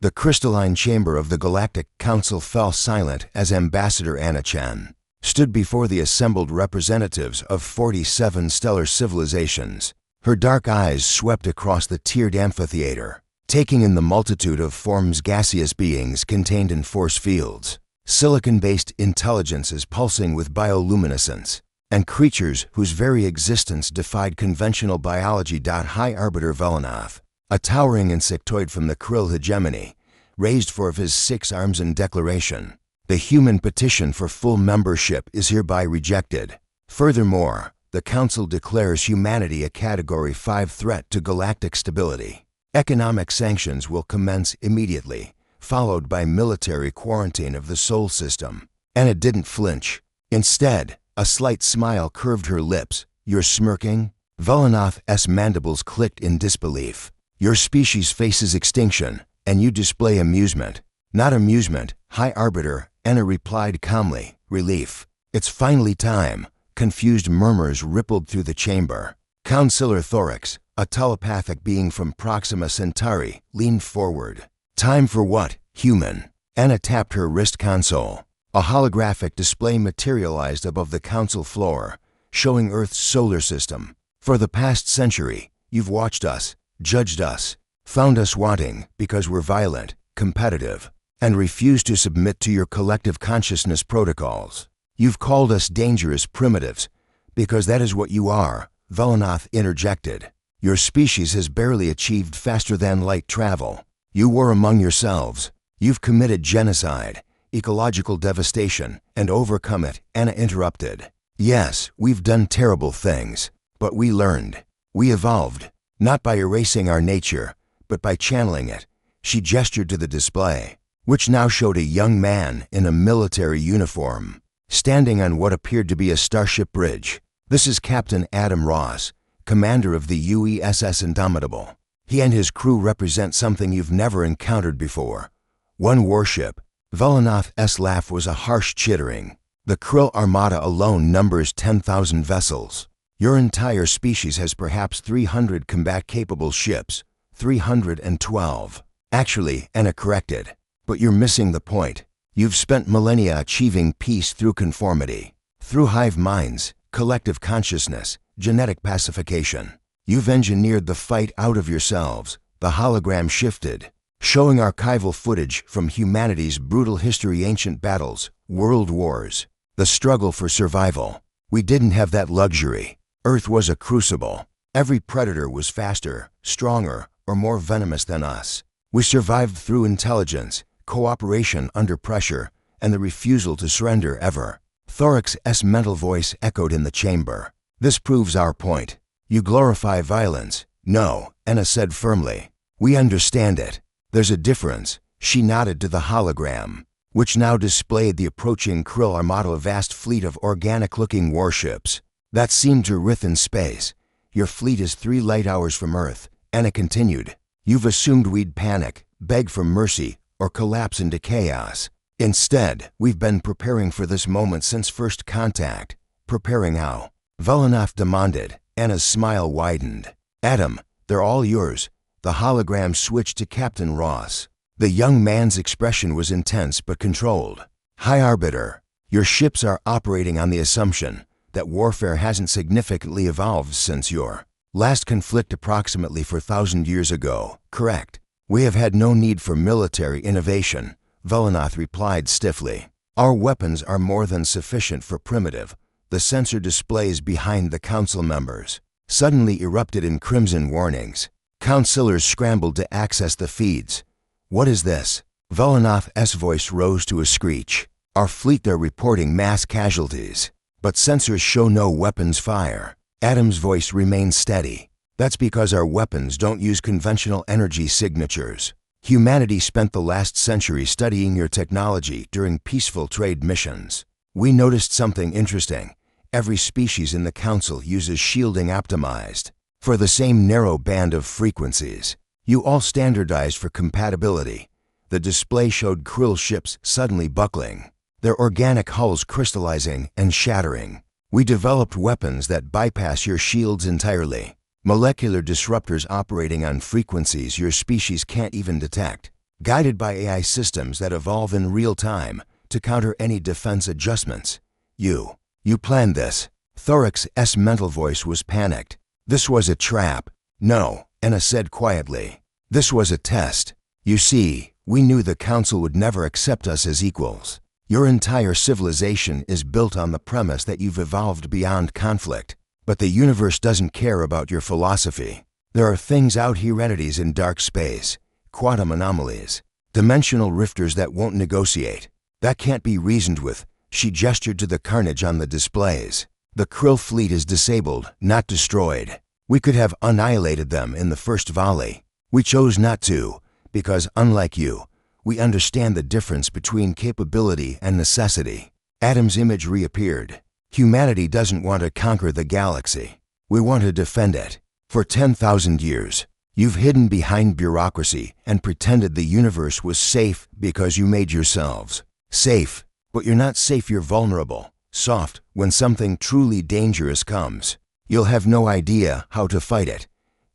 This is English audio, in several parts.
The crystalline chamber of the Galactic Council fell silent as Ambassador Anna Chen stood before the assembled representatives of 47 stellar civilizations. Her dark eyes swept across the tiered amphitheater, taking in the multitude of forms gaseous beings contained in force fields, silicon-based intelligences pulsing with bioluminescence, and creatures whose very existence defied conventional biology. High Arbiter Velanath, a towering insectoid from the Krill hegemony, raised four of his 6 arms in declaration. The human petition for full membership is hereby rejected. Furthermore, the Council declares humanity a Category 5 threat to galactic stability. Economic sanctions will commence immediately, followed by military quarantine of the Sol system. Anna didn't flinch. Instead, a slight smile curved her lips. You're smirking? Velanath's mandibles clicked in disbelief. Your species faces extinction, and you display amusement. Not amusement, High Arbiter, Anna replied calmly. Relief. It's finally time. Confused murmurs rippled through the chamber. Councillor Thorax, a telepathic being from Proxima Centauri, leaned forward. Time for what, human? Anna tapped her wrist console. A holographic display materialized above the council floor, showing Earth's solar system. For the past century, you've watched us, judged us, found us wanting because we're violent, competitive, and refused to submit to your collective consciousness protocols. You've called us dangerous primitives, because that is what you are, Velanath interjected. Your species has barely achieved faster-than-light travel. You war among yourselves. You've committed genocide, ecological devastation, and overcome it, Anna interrupted. Yes, we've done terrible things, but we learned. We evolved, not by erasing our nature, but by channeling it. She gestured to the display, which now showed a young man in a military uniform, standing on what appeared to be a starship bridge. This is Captain Adam Ross, commander of the UESS Indomitable. He and his crew represent something you've never encountered before. One warship. Velanath's laugh was a harsh chittering. The Krill Armada alone numbers 10,000 vessels. Your entire species has perhaps 300 combat-capable ships. 312. Actually, Anna corrected. But you're missing the point. You've spent millennia achieving peace through conformity, through hive minds, collective consciousness, genetic pacification. You've engineered the fight out of yourselves. The hologram shifted, showing archival footage from humanity's brutal history, ancient battles, world wars, the struggle for survival. We didn't have that luxury. Earth was a crucible. Every predator was faster, stronger, or more venomous than us. We survived through intelligence, cooperation under pressure, and the refusal to surrender ever. Thorax's mental voice echoed in the chamber. This proves our point. You glorify violence. No, Anna said firmly. We understand it. There's a difference. She nodded to the hologram, which now displayed the approaching Krill Armada, a vast fleet of organic-looking warships that seemed to writhe in space. Your fleet is 3 light hours from Earth, Anna continued. You've assumed we'd panic, beg for mercy, or collapse into chaos. Instead, we've been preparing for this moment since first contact. Preparing how? Velanath demanded. Anna's smile widened. Adam, they're all yours. The hologram switched to Captain Ross. The young man's expression was intense but controlled. High Arbiter, your ships are operating on the assumption that warfare hasn't significantly evolved since your last conflict approximately 4,000 years ago, correct? We have had no need for military innovation, Velanath replied stiffly. Our weapons are more than sufficient for primitive. The sensor displays behind the council members suddenly erupted in crimson warnings. Councillors scrambled to access the feeds. What is this? Velanath's voice rose to a screech. Our fleet, they're reporting mass casualties, but sensors show no weapons fire. Adam's voice remained steady. That's because our weapons don't use conventional energy signatures. Humanity spent the last century studying your technology during peaceful trade missions. We noticed something interesting. Every species in the Council uses shielding optimized for the same narrow band of frequencies. You all standardized for compatibility. The display showed Krill ships suddenly buckling, their organic hulls crystallizing and shattering. We developed weapons that bypass your shields entirely. Molecular disruptors operating on frequencies your species can't even detect. guided by AI systems that evolve in real time to counter any defense adjustments. You planned this. Thoric's mental voice was panicked. This was a trap. No, Anna said quietly. This was a test. You see, we knew the Council would never accept us as equals. Your entire civilization is built on the premise that you've evolved beyond conflict. But the universe doesn't care about your philosophy. There are things out here, entities in dark space, quantum anomalies, dimensional rifters that won't negotiate. That can't be reasoned with. She gestured to the carnage on the displays. The Krill fleet is disabled, not destroyed. We could have annihilated them in the first volley. We chose not to, because unlike you, we understand the difference between capability and necessity. Adam's image reappeared. Humanity doesn't want to conquer the galaxy. We want to defend it. For 10,000 years, you've hidden behind bureaucracy and pretended the universe was safe because you made yourselves safe. But you're not safe, you're vulnerable, soft. When something truly dangerous comes, you'll have no idea how to fight it.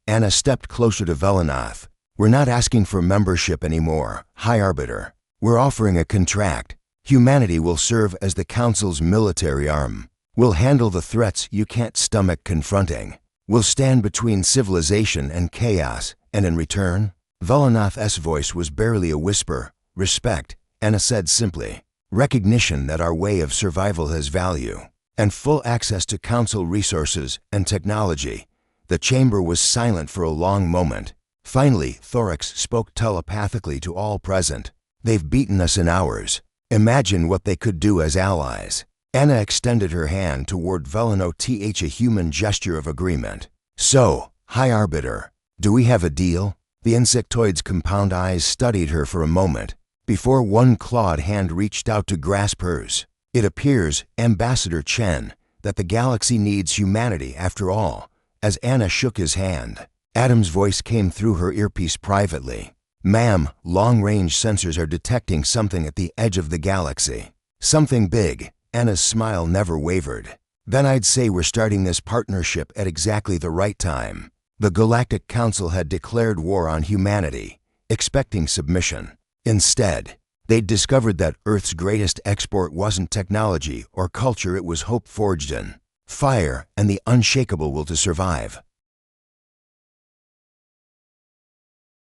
Anna stepped closer to Velanath. We're not asking for membership anymore, High Arbiter. We're offering a contract. Humanity will serve as the Council's military arm. We'll handle the threats you can't stomach confronting. We'll stand between civilization and chaos, and in return, Velanath's voice was barely a whisper. Respect, Anna said simply. Recognition that our way of survival has value, and full access to Council resources and technology. The chamber was silent for a long moment. Finally, Thorix spoke telepathically to all present. They've beaten us in hours. Imagine what they could do as allies. Anna extended her hand toward Velanath, a human gesture of agreement. So, High Arbiter, do we have a deal? The insectoid's compound eyes studied her for a moment, before one clawed hand reached out to grasp hers. It appears, Ambassador Chen, that the galaxy needs humanity after all. As Anna shook his hand, Adam's voice came through her earpiece privately. Ma'am, long-range sensors are detecting something at the edge of the galaxy. Something big. Anna's smile never wavered. Then I'd say we're starting this partnership at exactly the right time. The Galactic Council had declared war on humanity, expecting submission. Instead, they'd discovered that Earth's greatest export wasn't technology or culture, it was hope forged in fire and the unshakable will to survive.